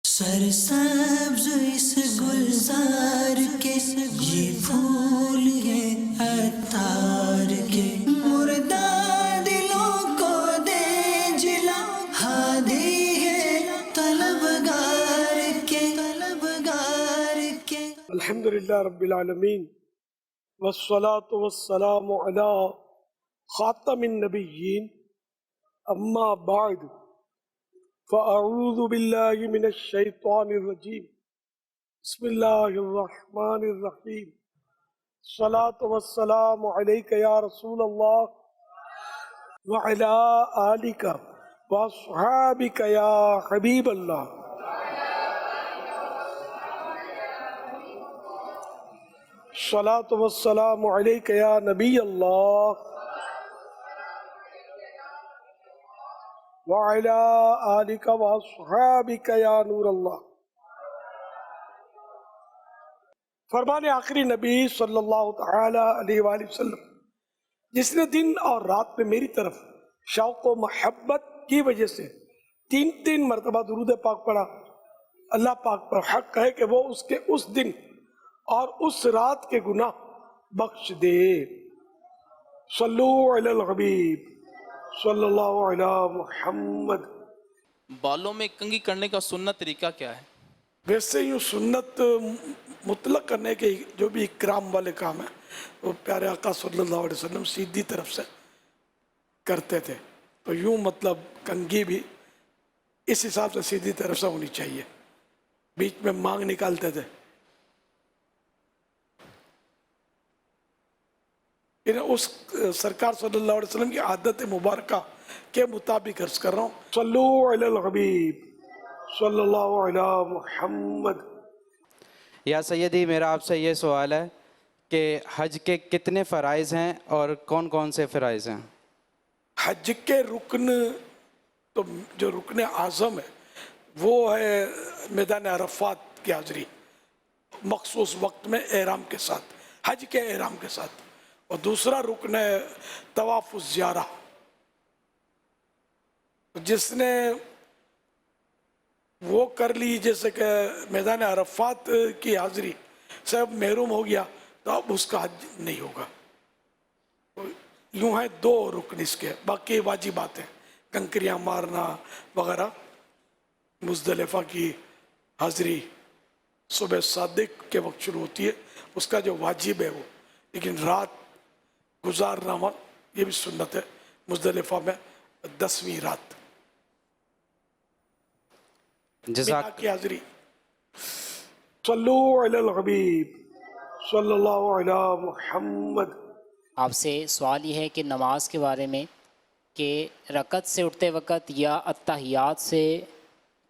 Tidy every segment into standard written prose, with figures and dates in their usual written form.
سرسبز اس گلزار کے یہ پھول ہیں عطار کے، مردہ دلوں کو دے جلا، ہادی ہے طلبگار کے، طلبگار کے۔ الحمدللہ رب العالمین والصلاة والسلام علی خاتم النبیین، اما بعد فاعوذ باللہ من الشیطان الرجیم، بسم اللہ الرحمن الرحیم، الصلاة والسلام علیک یا رسول اللہ وعلی آلک واصحابک یا حبیب اللہ۔ الصلاة والسلام علیک یا نبی اللہ وعلی آلک واصحابک یا نور اللہ۔ فرمان آخری نبی صلی اللہ تعالی علیہ وآلہ وسلم، جس نے دن اور رات میں میری طرف شوق و محبت کی وجہ سے تین مرتبہ درود پاک پڑھا، اللہ پاک پر حق ہے کہ وہ اس کے اس دن اور اس رات کے گناہ بخش دے۔ صلو علی الحبیب صلی اللہ علی محمد۔ بالوں میں کنگھی کرنے کا سنت طریقہ کیا ہے؟ ویسے یوں سنت مطلق کرنے کے جو بھی اکرام والے کام ہیں وہ پیارے آقا صلی اللہ علیہ وسلم سیدھی طرف سے کرتے تھے، تو یوں مطلب کنگھی بھی اس حساب سے سیدھی طرف سے ہونی چاہیے، بیچ میں مانگ نکالتے تھے۔ اس سرکار صلی اللہ علیہ وسلم کی عادت مبارکہ کے مطابق عرض کر رہا ہوں، صلو علی الحبیب صلی اللہ علی محمد۔ یا سیدی، میرا آپ سے یہ سوال ہے کہ حج کے کتنے فرائض ہیں اور کون کون سے فرائض ہیں؟ حج کے رکن، تو جو رکن اعظم ہے وہ ہے میدان عرفات کی حاضری مخصوص وقت میں احرام کے ساتھ، حج کے احرام کے ساتھ، اور دوسرا رکن ہے طواف الزیارہ۔ جس نے وہ کر لی، جیسے کہ میدان عرفات کی حاضری سے اب محروم ہو گیا تو اب اس کا حج نہیں ہوگا۔ یوں ہیں دو رکن اس کے، باقی واجبات ہیں، کنکریاں مارنا وغیرہ، مزدلفہ کی حاضری صبح صادق کے وقت شروع ہوتی ہے، اس کا جو واجب ہے وہ، لیکن رات گزارنا یہ بھی سنت ہے، مزدلفہ میں 10ویں رات مینا کی حاضری۔ صلو علی الحبیب صلی اللہ علی محمد۔ آپ سے سوال یہ ہے کہ نماز کے بارے میں، کہ رکعت سے اٹھتے وقت یا اتحیات سے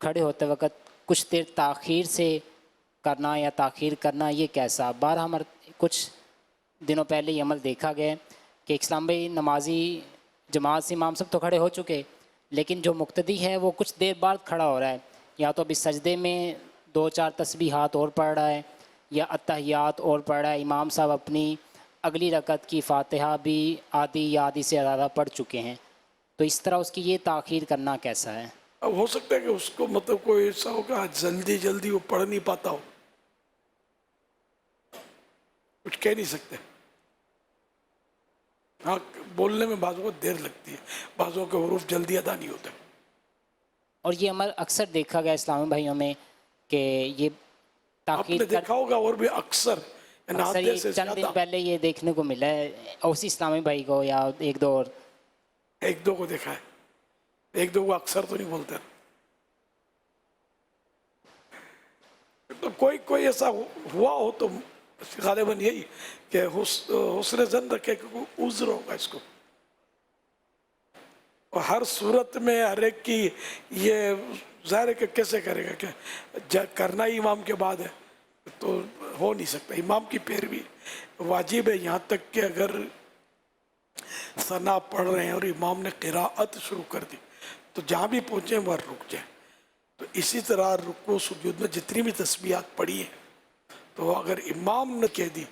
کھڑے ہوتے وقت کچھ دیر تاخیر سے کرنا یا تاخیر کرنا، یہ کیسا؟ بارہ کچھ دنوں پہلے یہ عمل دیکھا گیا کہ اسلام بھائی نمازی جماعت سے امام سب تو کھڑے ہو چکے، لیکن جو مقتدی ہے وہ کچھ دیر بعد کھڑا ہو رہا ہے، یا تو ابھی سجدے میں 2-4 تسبیحات اور پڑھ رہا ہے یا اتحیات اور پڑھ رہا ہے، امام صاحب اپنی اگلی رکعت کی فاتحہ بھی آدھی یا آدھی سے زیادہ پڑھ چکے ہیں، تو اس طرح اس کی یہ تاخیر کرنا کیسا ہے؟ اب ہو سکتا ہے کہ اس کو مطلب کوئی ایسا ہوگا جلدی وہ پڑھ نہیں پاتا ہو، کچھ کہہ نہیں سکتے۔ ہاں، بولنے میں بعضوں کو دیر لگتی ہے، بعضوں کے حروف جلدی ادا نہیں ہوتے۔ اور یہ عمل اکثر دیکھا گیا اسلامی بھائیوں میں کہ یہ آپ نے تاخیر دیکھا ہوگا، اور بھی اکثر اکثر یہ چند دن پہلے یہ دیکھنے کو ملا ہے اسی اسلامی بھائی کو یا ایک دو اور، ایک دو کو دیکھا ہے، ایک دو کو اکثر تو نہیں بولتے، تو کوئی ایسا ہوا ہو تو غالباً یہی کہ حسن زن رکھے کہ کوئی عذر ہوگا اس کو، اور ہر صورت میں ہر ایک کی یہ ظاہر ہے کہ کیسے کرے گا کہ کرنا ہی امام کے بعد ہے تو ہو نہیں سکتا۔ امام کی پیروی واجب ہے، یہاں تک کہ اگر ثنا پڑھ رہے ہیں اور امام نے قراءت شروع کر دی تو جہاں بھی پہنچے وہاں رک جائیں۔ تو اسی طرح رکوع سجود میں جتنی بھی تسبیحات پڑھی ہیں تو اگر امام نے کہہ دی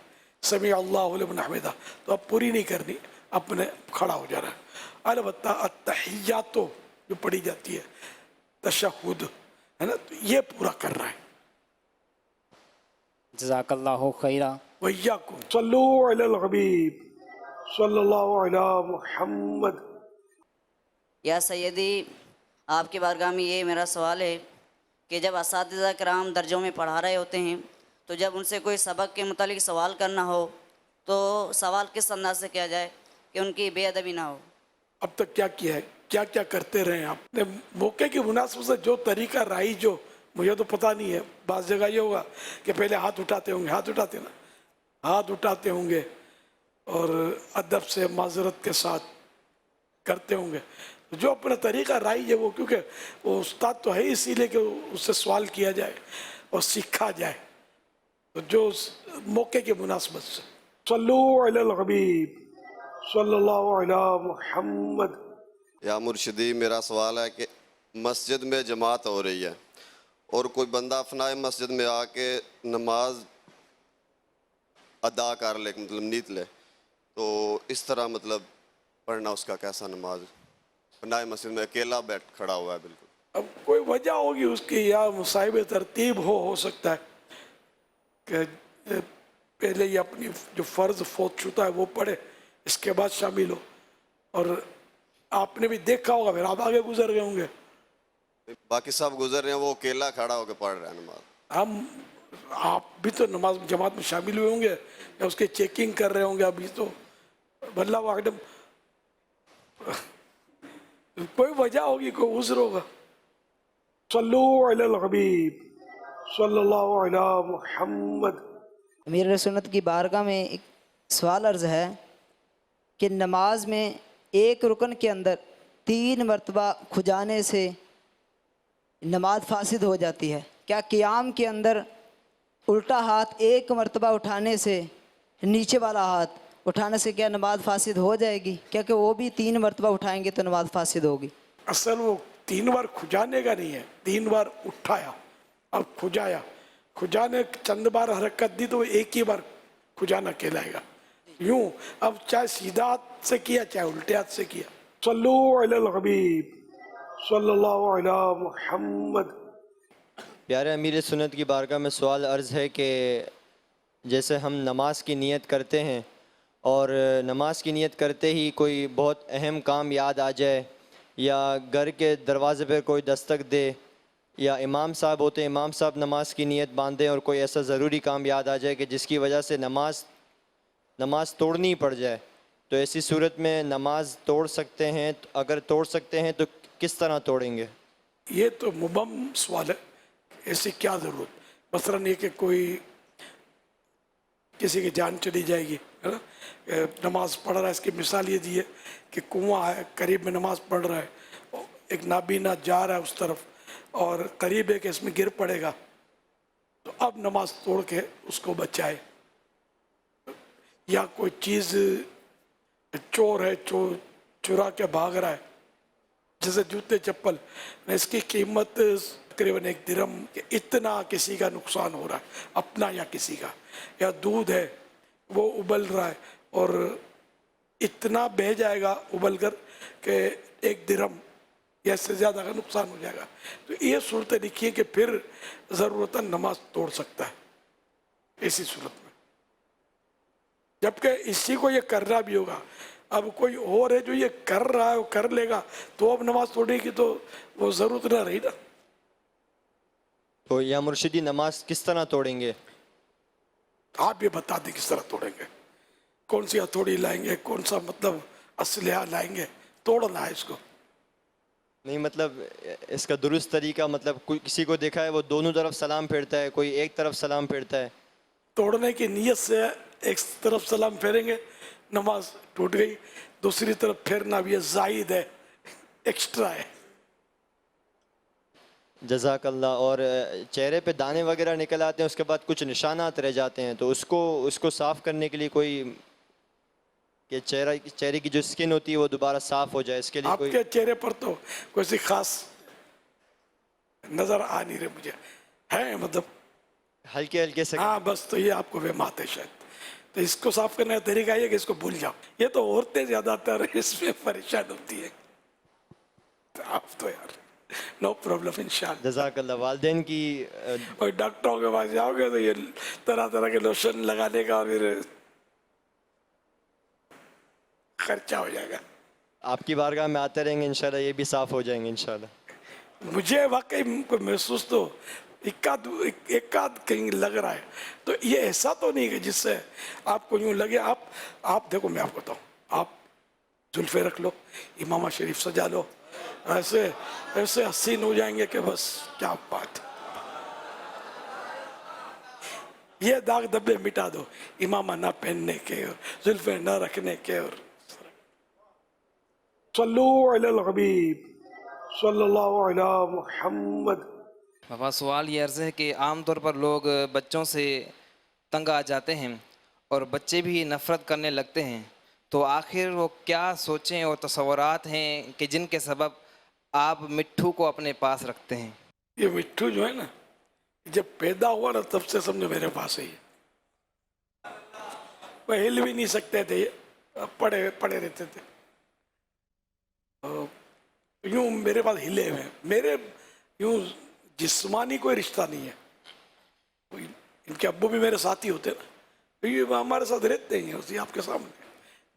سمیع اللہ لمن حمدہ تو اب پوری نہیں کرنی، اپنے کھڑا ہو جا رہا ہے۔ البتہ التحیات جو پڑھی جاتی ہے، تشہد ہے نا, تو یہ پورا کرنا ہے. جزاک اللہ خیرہ. وَإِيَّاكُمْ صلوا علی الحبیب صلی اللہ علی محمد. یا سیدی آپ کی بارگاہ میں یہ میرا سوال ہے کہ جب اساتذہ کرام درجوں میں پڑھا رہے ہوتے ہیں تو جب ان سے کوئی سبق کے متعلق سوال کرنا ہو تو سوال کس انداز سے کیا جائے کہ ان کی بے ادبی نہ ہو؟ اب تک کیا کیا ہے, کیا کیا کرتے رہے آپ نے, موقع کی مناسبت سے جو طریقہ رائج جو, مجھے تو پتہ نہیں ہے, بعض جگہ یہ ہوگا کہ پہلے ہاتھ اٹھاتے ہوں گے, ہاتھ اٹھاتے ہوں گے اور ادب سے معذرت کے ساتھ کرتے ہوں گے. جو اپنا طریقہ رائج ہے وہ, کیونکہ وہ استاد تو ہے اسی لیے کہ اس سے سوال کیا جائے اور سیکھا جائے, تو جو موقع کی مناسبت سے. صلو علی الحبیب صلی اللہ علی محمد. یا مرشدی میرا سوال ہے کہ مسجد میں جماعت ہو رہی ہے اور کوئی بندہ فنائے مسجد میں آ کے نماز ادا کر لے, مطلب نیت لے, تو اس طرح مطلب پڑھنا اس کا کیسا نماز؟ فنائے مسجد میں اکیلا بیٹھ کھڑا ہوا ہے بالکل. اب کوئی وجہ ہوگی اس کی, یا مصائب ترتیب ہو سکتا ہے کہ پہلے یہ اپنی جو فرض فوت شدہ ہے وہ پڑھے, اس کے بعد شامل ہو, اور آپ نے بھی دیکھا ہوگا پھر آپ آگے گزر گئے ہوں گے. باقی سب گزر رہے ہیں, وہ اکیلا کھڑا ہو کے پڑھ رہا ہے نماز. آپ بھی تو نماز جماعت میں شامل ہوئے ہوں گے یا اس کی چیکنگ کر رہے ہوں گے ابھی تو, واللہ اعلم. کوئی وجہ ہوگی, کوئی عذر ہوگا. صلو علی الحبیب صلی اللہ علی محمد. امیر سنت کی بارگاہ میں ایک سوال عرض ہے کہ نماز میں ایک رکن کے اندر 3 مرتبہ کھجانے سے نماز فاسد ہو جاتی ہے. کیا قیام کے اندر الٹا ہاتھ 1 مرتبہ اٹھانے سے, نیچے والا ہاتھ اٹھانے سے کیا نماز فاسد ہو جائے گی؟ کیونکہ وہ بھی 3 مرتبہ اٹھائیں گے تو نماز فاسد ہوگی. اصل وہ 3 بار کھجانے کا نہیں ہے, 3 بار اٹھایا اور کھجایا. کھجانے چند بار حرکت دی تو وہ ایک ہی بار کھجانا کہلائے گا. یوں اب چاہے سیدھا ہاتھ سے کیا چاہے الٹے ہاتھ سے کیا. صلو علی الحبیب صلی اللہ علی محمد. پیارے امیر سنت کی بارگاہ میں سوال عرض ہے کہ جیسے ہم نماز کی نیت کرتے ہیں اور نماز کی نیت کرتے ہی کوئی بہت اہم کام یاد آ جائے, یا گھر کے دروازے پہ کوئی دستک دے, یا امام صاحب ہوتے ہیں, امام صاحب نماز کی نیت باندھیں اور کوئی ایسا ضروری کام یاد آ جائے کہ جس کی وجہ سے نماز توڑنی پڑ جائے, تو ایسی صورت میں نماز توڑ سکتے ہیں؟ اگر توڑ سکتے ہیں تو کس طرح توڑیں گے؟ یہ تو مبہم سوال ہے, ایسی کیا ضرورت. مثلاً یہ کہ کوئی کسی کی جان چلی جائے گی, ہے نا, نماز پڑھ رہا ہے, اس کی مثال یہ دی ہے کہ کنواں ہے, قریب میں نماز پڑھ رہا ہے, ایک نابینا جا رہا ہے اس طرف اور قریب ہے کہ اس میں گر پڑے گا, تو اب نماز توڑ کے اس کو بچائے. یا کوئی چیز چور ہے, چورا کے بھاگ رہا ہے, جیسے جوتے چپل, اس کی قیمت تقریباً 1 درہم, کہ اتنا کسی کا نقصان ہو رہا ہے اپنا یا کسی کا. یا دودھ ہے وہ ابل رہا ہے اور اتنا بہہ جائے گا ابل کر کہ 1 درہم یا اس سے زیادہ کا نقصان ہو جائے گا. تو یہ صورت لکھی ہے کہ پھر ضرورتاً نماز توڑ سکتا ہے ایسی صورت میں, جبکہ اسی کو یہ کرنا بھی ہوگا. اب کوئی اور ہے جو یہ کر رہا ہے, وہ کر لے گا تو اب نماز توڑے گی تو وہ ضرورت نہ رہی نا. تو یا مرشدی نماز کس طرح توڑیں گے؟ آپ یہ بتا دیں کس طرح توڑیں گے, کون سی ہتھوڑی لائیں گے, کون سا مطلب اسلحہ لائیں گے, توڑنا ہے اس کو. نہیں مطلب اس کا درست طریقہ, مطلب کوئی کسی کو دیکھا ہے وہ دونوں طرف سلام پھیرتا ہے, کوئی ایک طرف سلام پھیرتا ہے. توڑنے کی نیت سے ایک طرف سلام پھیریں گے, نماز ٹوٹ گئی. دوسری طرف پھیرنا بھی زائد ہے, ایکسٹرا ہے. جزاک اللہ. اور چہرے پہ دانے وغیرہ نکل آتے ہیں, اس کے بعد کچھ نشانات رہ جاتے ہیں, تو اس کو صاف کرنے کے لیے کوئی, کہ چہرے کی جو سکن ہوتی ہے وہ دوبارہ صاف ہو جائے, اس کے لیے آپ کوئی؟ کے چہرے پر تو کوئی سی خاص نظر آ نہیں رہے مجھے, ہے مطلب ہلکے ہلکے سے. ہاں بس, تو یہ آپ کو وہمات ہے شاید. تو اس کو صاف کرنے کا طریقہ یہ کہ اس کو بھول جاؤ. یہ تو عورتیں زیادہ تر اس میں پریشان ہوتی ہے, آپ تو یار नो प्रॉब्लम इंशाल्लाह। जज़ाक अल्लाह। वालिदैन की और डॉक्टरों के पास जाओगे तो ये तरह तरह के लोशन लगाने का फिर खर्चा हो जाएगा। आपकी बारगाह में आते रहेंगे इंशाल्लाह, ये भी साफ़ हो जाएंगे इंशाल्लाह। मुझे वाकई को महसूस तो एकाध कहीं लग रहा है, तो ये ऐसा तो नहीं कि जिससे आपको यूं लगे। आप देखो, मैं आपको बताऊं, आप जुल्फे रख लो, इमामा शरीफ सजा लो, ऐसे ऐसे हसीन हो जाएंगे कि बस क्या बात है। ये दाग धब्बे मिटा दो इमामा ना पहनने के और जुल्फे ना रखने के। और सल्लु अलल हबीब सल्लल्लाहु अलैहि मुहम्मद। बाबा सवाल ये अर्ज़ है कि आम तौर पर लोग बच्चों से तंग आ जाते हैं और बच्चे भी नफ़रत करने लगते हैं, तो आखिर वो क्या सोचें और तसव्वुरात हैं कि जिनके सबब आप मिट्ठू को अपने पास रखते हैं? ये मिट्ठू जो है ना, जब पैदा हुआ ना तब से समझो मेरे पास ही है। वो हिल भी नहीं सकते थे, पड़े पड़े रहते थे, यूं मेरे पास हिले हुए। मेरे यूं जिस्मानी कोई रिश्ता नहीं है। इनके अब्बू भी मेरे साथी होते ना, तो ये हमारे साथ रहते ही हैं उसी आपके सामने।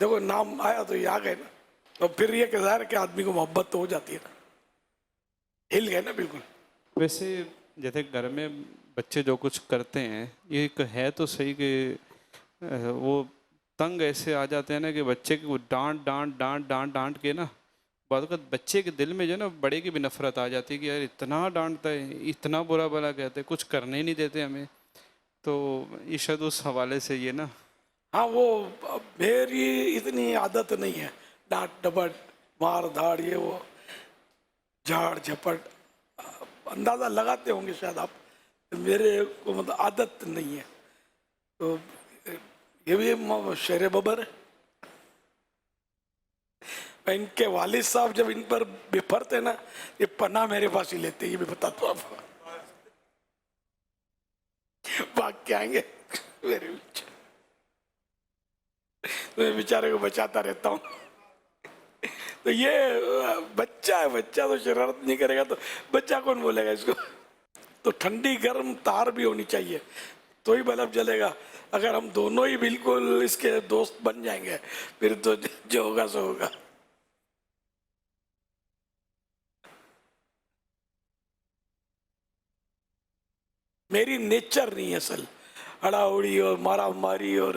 देखो नाम आया तो ये आ गए ना, तो फिर ये ज़ाहिर के आदमी को मोहब्बत तो हो जाती है ना, हिल गए ना बिल्कुल। वैसे जैसे घर में बच्चे जो कुछ करते हैं, ये एक है तो सही कि वो तंग ऐसे आ जाते हैं ना कि बच्चे को डांट डांट डांट डांट डांट के ना बाद वक्त बच्चे के दिल में जो है ना बड़े की भी नफरत आ जाती है कि यार इतना डांटता है, इतना बुरा भला कहते हैं, कुछ करने ही नहीं देते हमें। तो ईशद उस हवाले से ये ना, हाँ वो मेरी इतनी आदत नहीं है डांट डपट मार धाड़ ये वो झाड़ झपट, अंदाज़ा लगाते होंगे शायद आप, मेरे को मतलब आदत नहीं है। तो ये भी शेर बबर है। इनके वालिद साहब जब इन पर बिफरते ना, ये पनाह मेरे पास ही लेते, ये भी बता दो आप, भाग के आएंगे मेरे पीछे। मैं बेचारे को बचाता रहता हूँ। तो ये बच्चा है, बच्चा तो शरारत नहीं करेगा तो बच्चा कौन बोलेगा इसको। तो ठंडी गर्म तार भी होनी चाहिए तो ही बल्ब जलेगा। अगर हम दोनों ही बिल्कुल इसके दोस्त बन जाएंगे फिर तो जो होगा सो होगा। मेरी नेचर नहीं है असल, अड़ाउड़ी और मारा मारी और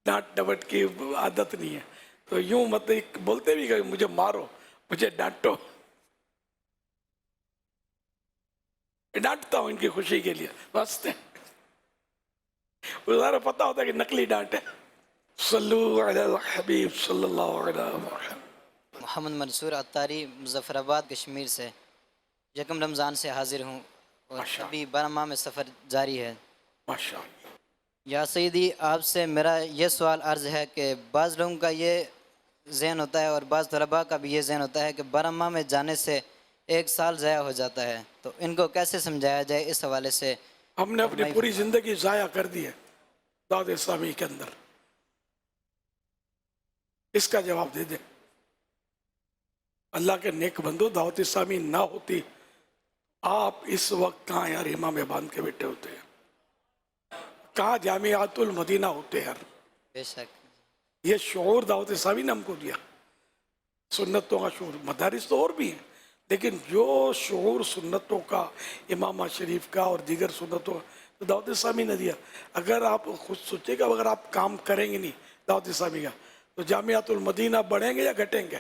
डांट डपट की आदत नहीं है। तो यूं मतलब बोलते भी कहीं मुझे मारो मुझे डांटो, डांटता हूं इनकी खुशी के लिए, हंसते हैं। सारा पता होता है कि नकली डांट है। सल्लु अलल हबीब सल्लल्लाहु अलैहि वसल्लम। मोहम्मद मंसूर अत्तारी मुजफ्फराबाद कश्मीर से यकम रमज़ान से हाजिर हूँ और अभी 12 माह में सफ़र जारी है। माशाअल्लाह। या सईदी, आपसे मेरा ये सवाल अर्ज़ है कि बाज़ लोगों का ये ज़हन होता है और बाज़ तलबा का भी ये ज़हन होता है कि 12 माह में जाने से 1 साल ज़ाया हो जाता है, तो इनको कैसे समझाया जाए इस हवाले से? हमने अपनी पूरी ज़िंदगी ज़ाया कर दी है दावत इस्लामी के अंदर, इसका जवाब दे दे। अल्लाह के नेक बंदो, दावत इस्लामी ना होती आप इस वक्त कहाँ यार इमाम बांध के बैठे होते हैं, कहाँ जामियातुल मदीना होते यार। बेशक ये शऊर दावत इस्लामी ने हमको दिया, सुन्नतों का शऊर। मदारिस तो और भी हैं, लेकिन जो शऊर सुन्नतों का, इमामा शरीफ का और दीगर सुन्नतों का, तो दावत इस्लामी ने दिया। अगर आप खुद सोचेगा, अगर आप काम करेंगे नहीं दावत इस्लामी का, तो जामियातुल मदीना बढ़ेंगे या घटेंगे?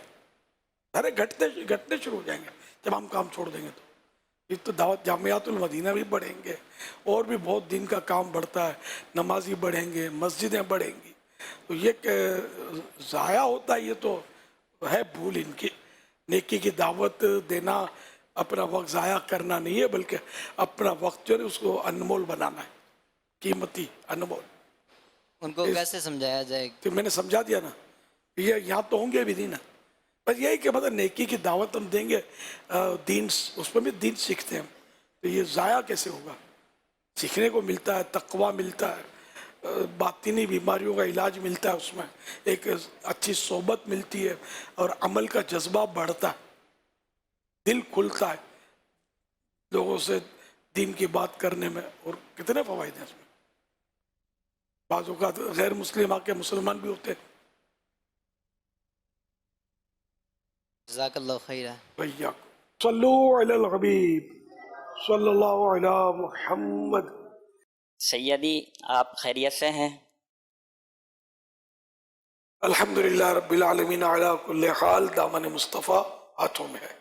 अरे घटने शुरू हो जाएंगे जब हम काम छोड़ देंगे। तो ये तो दावत जामियातुल मदीना भी बढ़ेंगे और भी बहुत दिन का काम बढ़ता है, नमाजी बढ़ेंगे, मस्जिदें बढ़ेंगी। तो ये ज़ाया होता है, ये तो है भूल इनकी। नेकी की दावत देना अपना वक्त ज़ाया करना नहीं है, बल्कि अपना वक्त जो है उसको अनमोल बनाना है, कीमती अनमोल। उनको कैसे समझाया जाए? तो मैंने समझा दिया ना, ये यहाँ तो होंगे भी नहीं ना। बस यही कि मतलब नेकी की दावत हम देंगे, दीन उसमें भी दीन सीखते हैं, तो ये ज़ाया कैसे होगा? सीखने को मिलता है, तकवा मिलता है, बातिनी बीमारियों का इलाज मिलता है, उसमें एक अच्छी सोबत मिलती है और अमल का जज्बा बढ़ता है। दिल खुलता है लोगों से दीन की बात करने में, और कितने फ़वाइद हैं इसमें। बाज़ औक़ात गैर मुस्लिम आके मुसलमान भी होते हैं। जज़ाकल्लाहु खैरा। भैया सल्लु अलल हबीब सल्लल्लाहु अलैहि मुहम्मद। सैयदी आप खैरियत से हैं? अल्हम्दुलिल्लाह रब्बिल आलमीन अला कुल्li हाल, दामन मुस्तफ़ा हाथों में है।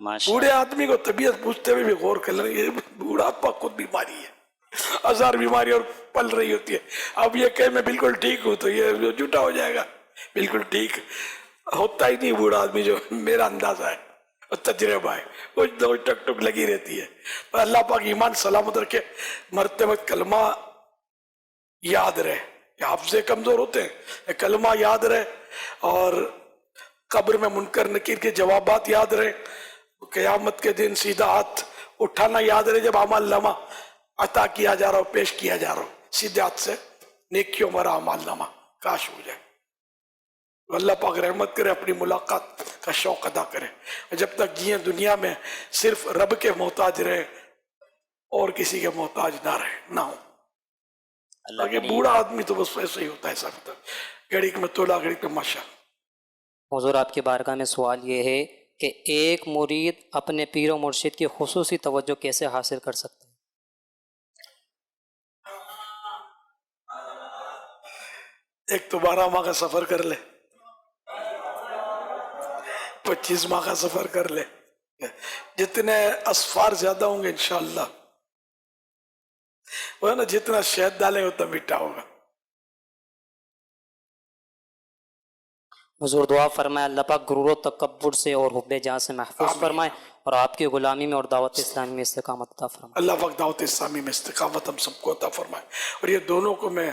बूढ़े आदमी को तबीयत पूछते हुए भी गौर कर लें, ये बूढ़ापा खुद बीमारी है, हजार बीमारी और पल रही होती है। अब ये कहे मैं बिल्कुल ठीक हूँ तो ये झूठा हो जाएगा। बिल्कुल ठीक होता ही नहीं बूढ़ा आदमी, जो मेरा अंदाजा है और तजर्बा है, कुछ दो टक टक लगी रहती है। पर अल्लाह पाक ईमान सलामत रखे, मरते वक्त कलमा याद रहे। हाफ़िज़े कमज़ोर होते हैं, कलमा याद रहे, और कब्र में मुनकर नकीर के जवाबात याद रहे, क़यामत के दिन सीधा हाथ उठाना याद रहे, जब अमाल नामा अता किया जा रहा हो, पेश किया जा रहा हो, सीधे हाथ से नेकियों भरा अमाल नामा काश हो जाए। अल्लाह पाक रहमत करे, अपनी मुलाकात का शौक़ अदा करे, और जब तक जिए दुनिया में सिर्फ रब के मोहताज रहे और किसी के मोहताज ना रहे, ना हो। आगे बूढ़ा आदमी तो बस ऐसे ही होता है, सब घड़ी में तोला घड़ी में माशा। हुजूर आपकी बारगाह में सवाल ये है कि एक मुरीद अपने पीर और मुर्शिद की खुसूसी तवज्जो कैसे हासिल कर सकता है? एक तो 12 माह का सफर कर ले, 25 माह का सफर कर ले, जितने असफार ज्यादा होंगे इंशाअल्लाह, वो है ना, जितना शहद डालेंगे उतना मीठा होगा। हुजूर दुआ फरमाए अल्लाह पाक गुरूर और तकब्बुर से और हुब्बे जान से महफूज फरमाए, और आपकी गुलामी में और दावत इस्लामी में इस्तिकामत अता फरमाए। अल्लाह पाक दावत इस्लामी में इस्तिकामत हम सबको अता फरमाए। और ये दोनों को मैं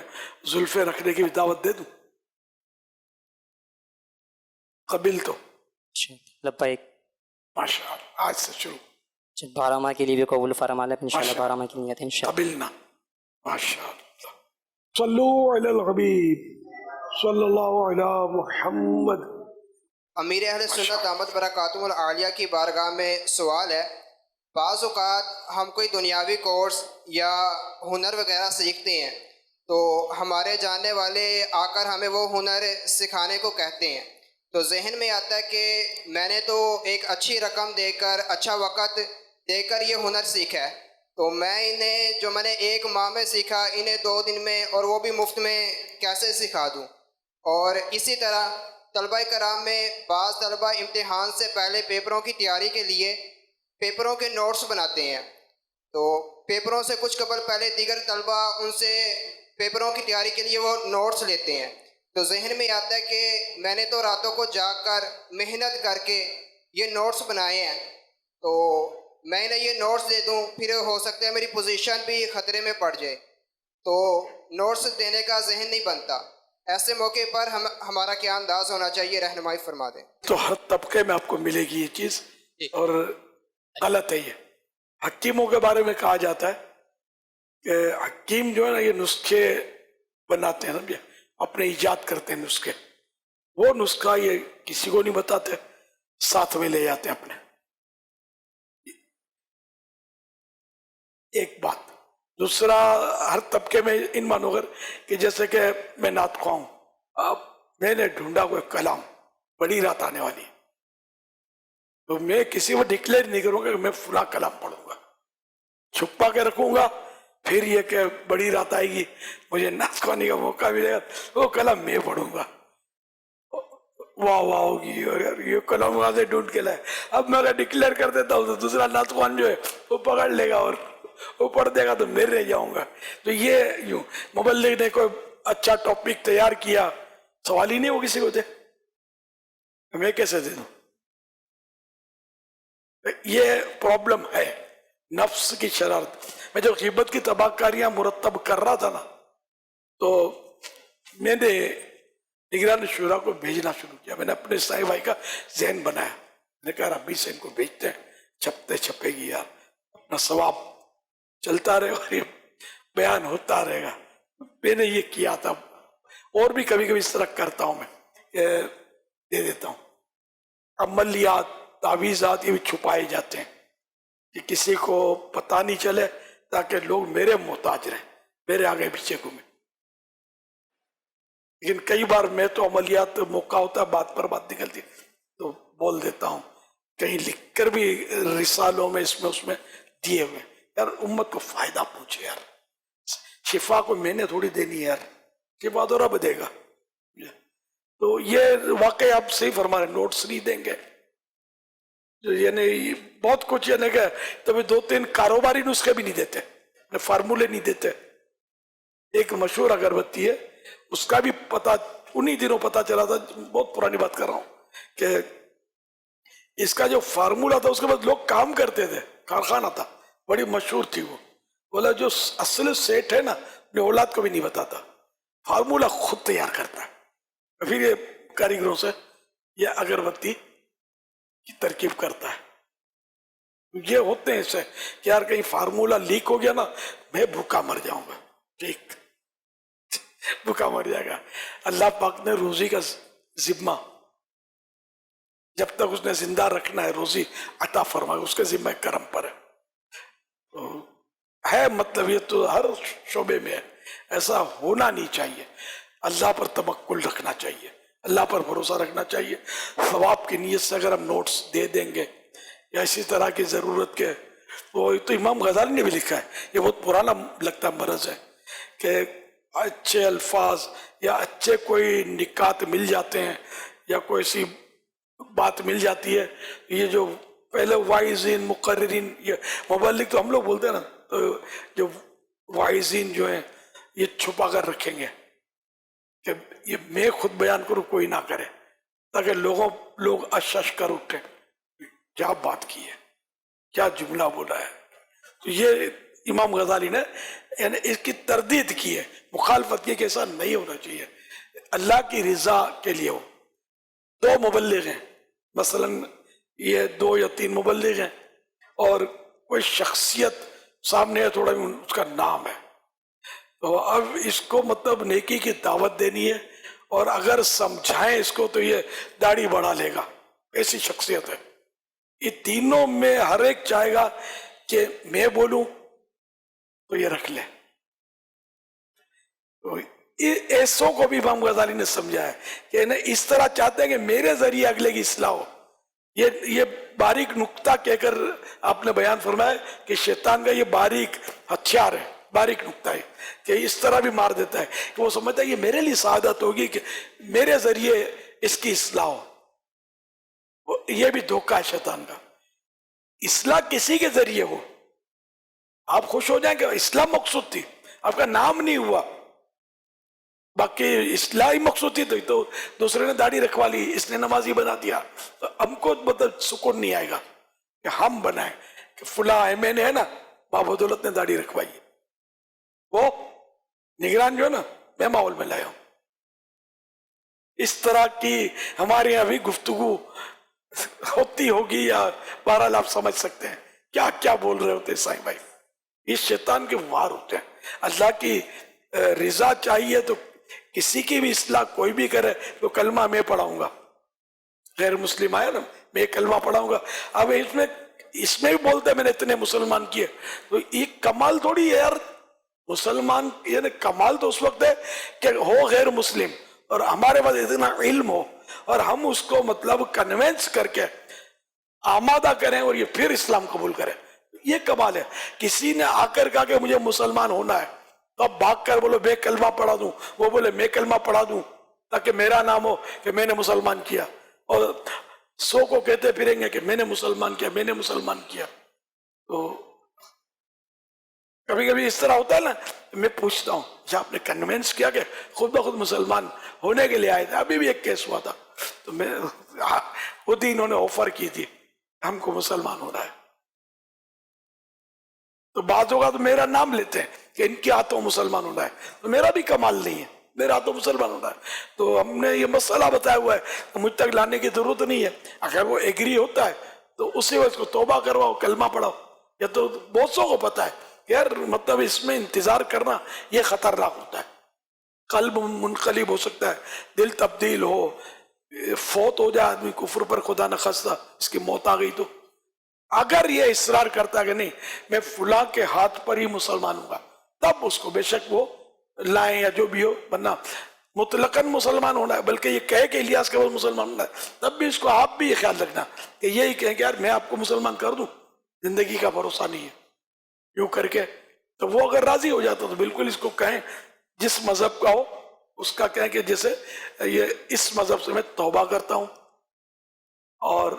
जुल्फे रखने की भी दावत दे दूं, कबिल तो लब्बैक माशाअल्लाह, आज से शुरू 12 माह के लिए भी कबूल फरमा ले इंशाअल्लाह। 12 माह की नियत है इंशाअल्लाह। कबिल ना माशाअल्लाह। सल्लु अलल हबीब सल्लल्लाहु अलैहि मुहम्मद। अमीर अहले सुन्नत दामत बरकातुहुल आलिया की बारगाह में सवाल है, बाज़ औक़ात हम कोई दुनियावी कोर्स या हुनर वगैरह सीखते हैं तो हमारे जानने वाले आकर हमें वो हुनर सिखाने को कहते हैं, तो जहन में आता है कि मैंने तो एक अच्छी रकम देकर, अच्छा वक़्त देकर ये हुनर सीखा है, तो मैं इन्हें जो मैंने 1 माह में सीखा इन्हें 2 दिन में और वो भी मुफ्त में कैसे सिखा दूँ। और इसी तरह तलबा कराम में बाज़ तलबा इम्तिहान से पहले पेपरों की तैयारी के लिए पेपरों के नोट्स बनाते हैं, तो पेपरों से कुछ कबल पहले दीगर तलबा उनसे पेपरों की तैयारी के लिए वो नोट्स लेते हैं, तो जहन में आता है कि मैंने तो रातों को जाकर मेहनत करके ये नोट्स बनाए हैं, तो मैं इन्हें ये नोट्स दे दूं, फिर हो सकता है मेरी पोजीशन भी ख़तरे में पड़ जाए, तो नोट्स देने का जहन नहीं बनता। ऐसे मौके पर हमारा क्या अंदाज़ होना चाहिए, रहनुमाई फरमा दें। तो हर तबके में आपको मिलेगी ये चीज़, और गलत है ये। हकीमों के बारे में कहा जाता है कि हकीम जो है ना, ये नुस्खे बनाते हैं ना, ये अपने ईजाद करते हैं नुस्खे, वो नुस्खा ये किसी को नहीं बताते, साथ में ले जाते हैं अपने। एक बात। दूसरा, हर तबके में इन मानो अगर कि जैसे कि मैं नात ख्वाह हूँ, अब मैंने ढूंढा कोई कलाम, बड़ी रात आने वाली, तो मैं किसी को डिक्लेयर नहीं करूँगा कि मैं फुला कलाम पढ़ूंगा, छुपा के रखूँगा, फिर ये कि बड़ी रात आएगी मुझे नात ख्वाने का मौका मिलेगा, वो कलाम मैं पढ़ूंगा, वाह वाह होगी, ये कलाम वहाँ से ढूंढ के लाए। अब मैं अगर डिक्लेयर कर देता हूँ तो दूसरा नात ख्वान जो है वो पकड़ लेगा और वो पढ़ देगा तो मैं रह जाऊंगा। तो ये यूं मुबल्लिग ने कोई अच्छा टॉपिक तैयार किया, सवाल ही नहीं वो किसी को दे, मैं कैसे दे दूं? ये प्रॉब्लम है, नफ्स की शरारत। मैं जब ग़ीबत की तबाहकारियां मुरतब कर रहा था ना, तो मैंने निगरान शुरा को भेजना शुरू किया। मैंने अपने साहिब भाई का जहन बनाया, मैंने कहा रब्बी से इनको भेजते हैं, छपते छपेगी यार, अपना सवाब चलता रहेगा और ये बयान होता रहेगा। मैंने ये किया था, और भी कभी कभी इस तरह करता हूँ मैं, दे देता हूँ। अमलियात तावीज़ात ये भी छुपाए जाते हैं कि किसी को पता नहीं चले, ताकि लोग मेरे मोहताज रहें, मेरे आगे पीछे घूमें। लेकिन कई बार मैं तो अमलियात मौका होता है, बात पर बात निकलती है तो बोल देता हूँ, कहीं लिखकर भी रिसालों में इसमें उसमें दिए हुए। यार उम्मत को फायदा पहुंचे यार, शिफा को मैंने थोड़ी देनी है यार, शिफा तो रब देगा। तो ये वाकई आप सही फरमा रहे, नोट्स नहीं देंगे यानी बहुत कुछ, यानी कि तभी 2-3 कारोबारी नुस्खे भी नहीं देते, फार्मूले नहीं देते। एक मशहूर अगरबत्ती है, उसका भी पता उन्हीं दिनों पता चला था, बहुत पुरानी बात कर रहा हूँ, कि इसका जो फार्मूला था उसके बाद लोग काम करते थे, कारखाना था, बड़ी मशहूर थी वो। बोला जो असल सेठ है ना, अपने औलाद को भी नहीं बताता, फार्मूला खुद तैयार करता है, फिर ये कारीगरों से ये अगरबत्ती की तरकीब करता है। ये होते हैं ऐसे कि यार कहीं फार्मूला लीक हो गया ना, मैं भूखा मर जाऊंगा, ठीक भूखा मर जाएगा। अल्लाह पाक ने रोजी का जिम्मा जब तक उसने जिंदा रखना है, रोजी अता फरमाए, उसके जिम्मे करम पर है। तो है मतलब ये तो हर शोबे में है, ऐसा होना नहीं चाहिए। अल्लाह पर तवक्कुल रखना चाहिए, अल्लाह पर भरोसा रखना चाहिए। सवाब की नीयत से अगर हम नोट्स दे देंगे या इसी तरह की ज़रूरत के, तो इमाम गजाली ने भी लिखा है, ये बहुत पुराना लगता मरज है, कि अच्छे अल्फाज या अच्छे कोई निकात मिल जाते हैं या कोई सी बात मिल जाती है, ये जो पहले वाइज़ीन मुकर्रिरीन, ये मुबल्लिग तो हम लोग बोलते हैं ना, तो जो वाइज़ीन जो हैं ये छुपा कर रखेंगे कि ये मैं खुद बयान करूँ, कोई ना करे, ताकि लोग अशश कर उठे, क्या बात की है, क्या जुमला बोला है। तो ये इमाम गजाली ने यानी इसकी तरदीद की है, मुखालफत की, कि ऐसा नहीं होना चाहिए। अल्लाह की रज़ा के लिए हो। 2 मुबल्लिग हैं, मसलन ये 2 या 3 मुबल्लिग हैं, और कोई शख्सियत सामने है, थोड़ा भी उसका नाम है, तो अब इसको मतलब नेकी की दावत देनी है, और अगर समझाएं इसको तो ये दाढ़ी बढ़ा लेगा, ऐसी शख्सियत है। ये तीनों में हर एक चाहेगा कि मैं बोलूं तो ये रख ले। तो ऐसों को भी इमाम गजाली ने समझाया कि ना इस तरह चाहते हैं कि मेरे जरिए अगले की इस्लाह हो। ये बारीक नुक्ता कहकर आपने बयान फरमाया कि शैतान का ये बारीक हथियार है, बारीक नुक्ता है, कि इस तरह भी मार देता है कि वो समझता है ये मेरे लिए सादत होगी कि मेरे जरिए इसकी इस्लाह हो। ये भी धोखा है शैतान का। इस्लाह किसी के जरिए हो, आप खुश हो जाएंगे, इस्लाम मकसूद थी, आपका नाम नहीं हुआ, बाकी इस्लाह ही मकसूद थी, तो दूसरे ने दाढ़ी रखवा ली, इसने नमाजी बना दिया, तो हमको मतलब सुकून नहीं आएगा कि हम बनाए कि फुला मैंने है ना बाबदौलत ने दाढ़ी रखवाई, वो निगरान जो है ना मैं माहौल में लाया हूं। इस तरह की हमारे यहाँ भी गुफ्तगू होती होगी, या बहरहाल आप समझ सकते हैं क्या क्या बोल रहे होते हैं साईं भाई। इस शैतान के वार होते हैं। अल्लाह की रिजा चाहिए तो किसी की भी इस्लाह कोई भी करे तो कलमा मैं पढ़ाऊंगा, गैर मुस्लिम आया ना मैं कलमा पढ़ाऊंगा। अब इसमें भी बोलते हैं मैंने इतने मुसलमान किए, तो ये कमाल थोड़ी है यार। मुसलमान यानी कमाल तो उस वक्त है कि हो गैर मुस्लिम और हमारे पास इतना इल्म हो और हम उसको मतलब कन्वेंस करके आमादा करें और ये फिर इस्लाम कबूल करें, ये कमाल है। किसी ने आकर कहा कि मुझे मुसलमान होना है तो अब भाग कर बोलो मैं कलमा पढ़ा दूं, वो बोले मैं कलमा पढ़ा दूं ताकि मेरा नाम हो कि मैंने मुसलमान किया, और 100 को कहते फिरेंगे कि मैंने मुसलमान किया, मैंने मुसलमान किया। तो कभी कभी इस तरह होता है ना, मैं पूछता हूँ जब आपने कन्वेंस किया कि खुद ब खुद मुसलमान होने के लिए आए थे। अभी भी एक केस हुआ था तो मैं खुद ही इन्होंने ऑफर की थी हमको मुसलमान होना है, तो बात होगा तो मेरा नाम लेते हैं कि इनके हाथों मुसलमान होना है, तो मेरा भी कमाल नहीं है, मेरा हाथों मुसलमान होना है। तो हमने ये मसला बताया हुआ है तो मुझ तक लाने की जरूरत नहीं है। अगर वो एग्री होता है तो उसी वक्त को तौबा करवाओ, कलमा पढ़ाओ। या तो बहुत सौ को पता है यार मतलब इसमें इंतजार करना ये खतरनाक होता है, कल्ब मुनकलिब हो सकता है, दिल तब्दील हो, فوت ہو جائے آدمی کفر پر خدا نخواستہ اس کی موت آ گئی تو اگر یہ اصرار کرتا کہ نہیں میں فلاں کے ہاتھ پر ہی مسلمان ہوں گا تب اس کو بے شک وہ لائیں یا جو بھی ہو ورنہ مطلقاً مسلمان ہونا ہے بلکہ یہ کہے کہ الیاس کے بعد مسلمان ہونا ہے تب بھی اس کو آپ بھی یہ خیال رکھنا کہ یہی کہیں کہ یار میں آپ کو مسلمان کر دوں زندگی کا بھروسہ نہیں ہے یوں کر کے تو وہ اگر راضی ہو جاتا تو بالکل اس کو کہیں جس مذہب کا ہو اس کا کہیں کہ جیسے یہ اس مذہب سے میں توبہ کرتا ہوں اور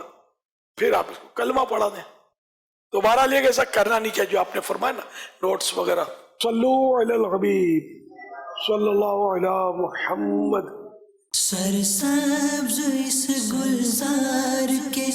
پھر آپ اس کو کلمہ پڑھا دیں دوبارہ لے کے ایسا کرنا نہیں چاہیے جو آپ نے فرمایا نا نوٹس وغیرہ صلو علی الحبیب صلی اللہ علی محمد سرسبز اس گلزار کے